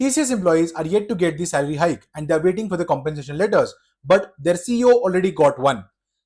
TCS employees are yet to get the salary hike and they are waiting for the compensation letters, but their CEO already got one.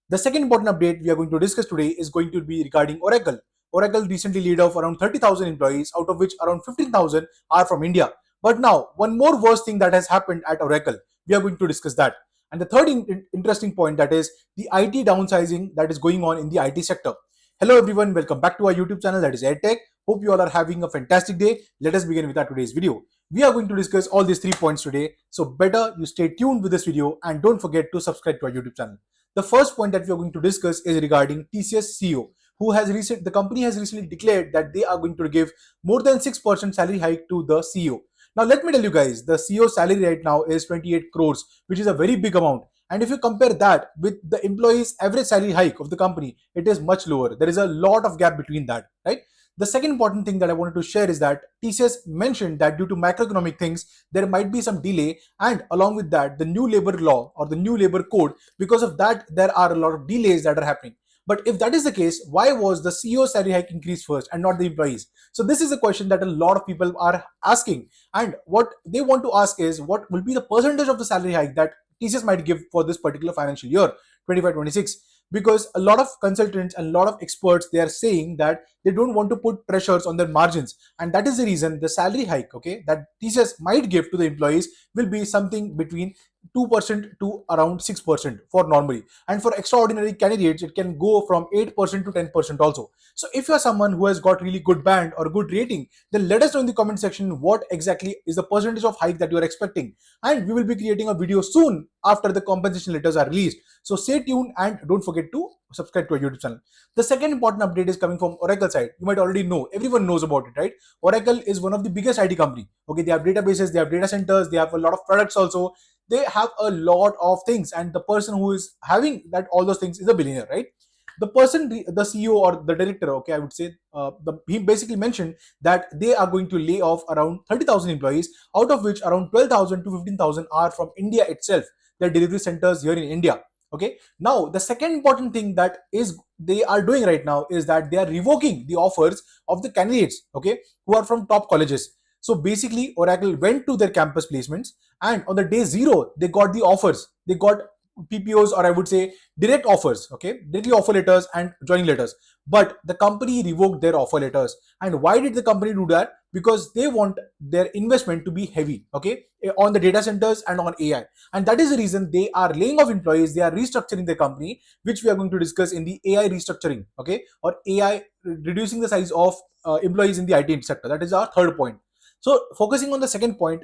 The second important update we are going to discuss today is going to be regarding Oracle. Oracle recently laid off around 30,000 employees, out of which around 15,000 are from India. But now, one more worst thing that has happened at Oracle, we are going to discuss that. And the third interesting point, that is the IT downsizing that is going on in the IT sector. Hello everyone, welcome back to our YouTube channel, that is EdTech. Hope you all are having a fantastic day. Let us begin with our today's video. We are going to discuss all these 3 points today, so better you stay tuned with this video and don't forget to subscribe to our YouTube channel. The first point that we are going to discuss is regarding TCS CEO, the company has recently declared that they are going to give more than 6% salary hike to the CEO. Now let me tell you guys, the CEO salary right now is 28 crores, which is a very big amount. And if you compare that with the employees' average salary hike of the company, it is much lower. There is a lot of gap between that, right? The second important thing that I wanted to share is that TCS mentioned that due to macroeconomic things, there might be some delay, and along with that, the new labor law or the new labor code, because of that, there are a lot of delays that are happening. But if that is the case, why was the CEO salary hike increased first and not the employees? So this is a question that a lot of people are asking, and what they want to ask is what will be the percentage of the salary hike that TCS might give for this particular financial year 25-26, because a lot of consultants and a lot of experts, they are saying that they don't want to put pressures on their margins, and that is the reason the salary hike, okay, that TCS might give to the employees will be something between 2% to around 6% for normally, and for extraordinary candidates it can go from 8% to 10% also. So if you are someone who has got really good band or good rating, then let us know in the comment section what exactly is the percentage of hike that you are expecting, and we will be creating a video soon after the compensation letters are released. So stay tuned and don't forget to subscribe to our YouTube channel. The second important update is coming from Oracle side. You might already know, everyone knows about it, right? Oracle is one of the biggest IT company. Okay, they have databases, they have data centers, they have a lot of products also. They have a lot of things, and the person who is having that all those things is a billionaire, right? The CEO or the director, okay, I would say, he basically mentioned that they are going to lay off around 30,000 employees, out of which around 12,000 to 15,000 are from India itself, their delivery centers here in India. Okay, now the second important thing that is they are doing right now is that they are revoking the offers of the candidates, okay, who are from top colleges. So basically, Oracle went to their campus placements, and on the day zero, they got the offers. They got PPOs, or I would say direct offers, okay, directly offer letters and joining letters. But the company revoked their offer letters. And why did the company do that? Because they want their investment to be heavy, okay, on the data centers and on AI. And that is the reason they are laying off employees. They are restructuring the company, which we are going to discuss in the AI restructuring, okay, or AI reducing the size of employees in the IT sector. That is our third point. So focusing on the second point,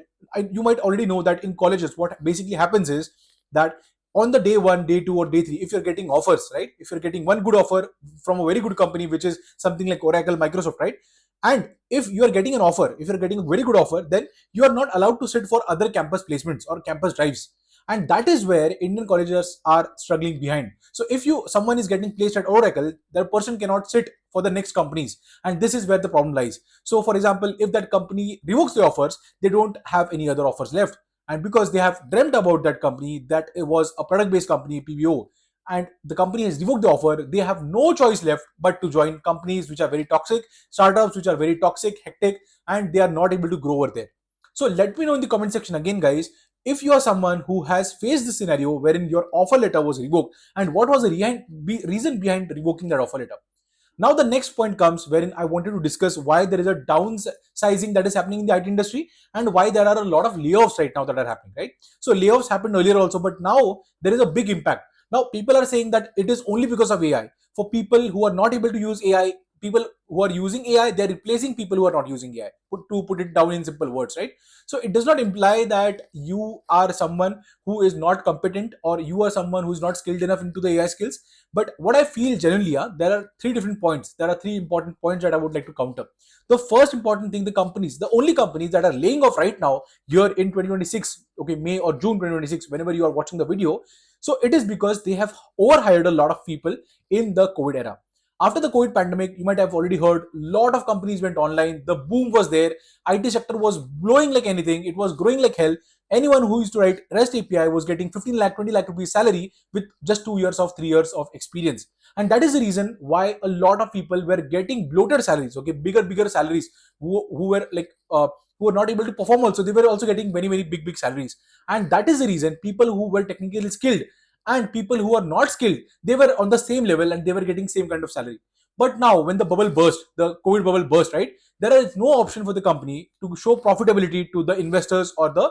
you might already know that in colleges, what basically happens is that on the day one, day two, or day three, if you're getting offers, right? If you're getting one good offer from a very good company, which is something like Oracle, Microsoft, right? And if you are getting an offer, if you're getting a very good offer, then you are not allowed to sit for other campus placements or campus drives. And that is where Indian colleges are struggling behind. So if someone is getting placed at Oracle, that person cannot sit for the next companies. And this is where the problem lies. So for example, if that company revokes the offers, they don't have any other offers left. And because they have dreamt about that company, that it was a product based company, PBO, and the company has revoked the offer, they have no choice left but to join companies which are very toxic, startups which are very toxic, hectic, and they are not able to grow over there. So let me know in the comment section again, guys, if you are someone who has faced this scenario wherein your offer letter was revoked, and what was the reason behind revoking that offer letter. Now the next point comes wherein I wanted to discuss why there is a downsizing that is happening in the IT industry, and why there are a lot of layoffs right now that are happening, right? So layoffs happened earlier also, but now there is a big impact. Now people are saying that it is only because of AI. For people who are not able to use AI, people who are using AI, they're replacing people who are not using AI, to put it down in simple words, right? So it does not imply that you are someone who is not competent, or you are someone who is not skilled enough into the AI skills. But what I feel generally, there are three different points. There are three important points that I would like to counter. The first important thing, the only companies that are laying off right now here in 2026, okay, May or June 2026, whenever you are watching the video, so it is because they have overhired a lot of people in the COVID era. After the COVID pandemic, you might have already heard, a lot of companies went online. The boom was there. IT sector was blowing like anything. It was growing like hell. Anyone who used to write REST API was getting 15 lakh, 20 lakh rupees salary with just 2 years of 3 years of experience. And that is the reason why a lot of people were getting bloated salaries, okay, bigger salaries, who were like who were not able to perform also, they were also getting very big salaries. And that is the reason people who were technically skilled and people who are not skilled, they were on the same level and they were getting same kind of salary. But now when the bubble burst, the COVID bubble burst, right, there is no option for the company to show profitability to the investors or the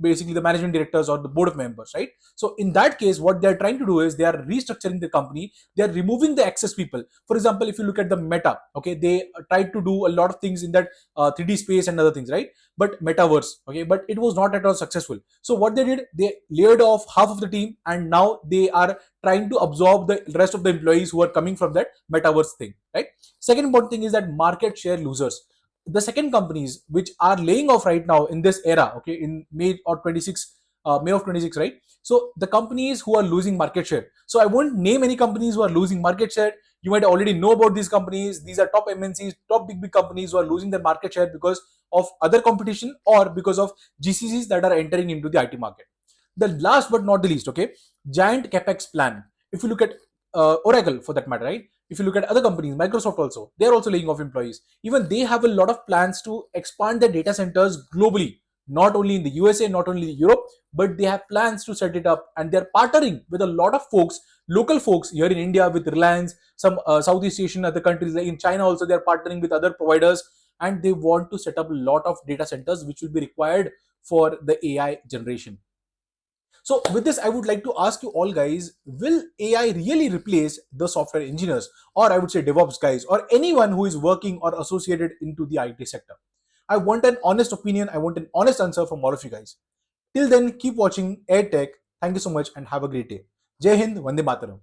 basically the management directors or the board of members, right? So in that case, what they are trying to do is they are restructuring the company. They are removing the excess people. For example, if you look at the Meta, okay, they tried to do a lot of things in that 3D space and other things, right? But metaverse, okay, but it was not at all successful. So what they did, they laid off half of the team, and now they are trying to absorb the rest of the employees who are coming from that metaverse thing, right? Second important thing is that market share losers. The second companies which are laying off right now in this era, okay, in May or 26, May of 26, right? So the companies who are losing market share. So I won't name any companies who are losing market share. You might already know about these companies. These are top MNCs, top big companies who are losing their market share because of other competition or because of GCCs that are entering into the IT market. The last but not the least, okay, giant capex plan. If you look at Oracle for that matter, right? If you look at other companies, Microsoft also, they are also laying off employees. Even they have a lot of plans to expand their data centers globally, not only in the USA, not only in Europe, but they have plans to set it up, and they're partnering with a lot of folks, local folks here in India with Reliance, some Southeast Asian other countries, like in China also, they're partnering with other providers, and they want to set up a lot of data centers which will be required for the AI generation. So with this, I would like to ask you all guys, will AI really replace the software engineers, or I would say DevOps guys, or anyone who is working or associated into the IT sector? I want an honest opinion. I want an honest answer from all of you guys. Till then, keep watching AirTech. Thank you so much and have a great day. Jai Hind, Vande Mataram.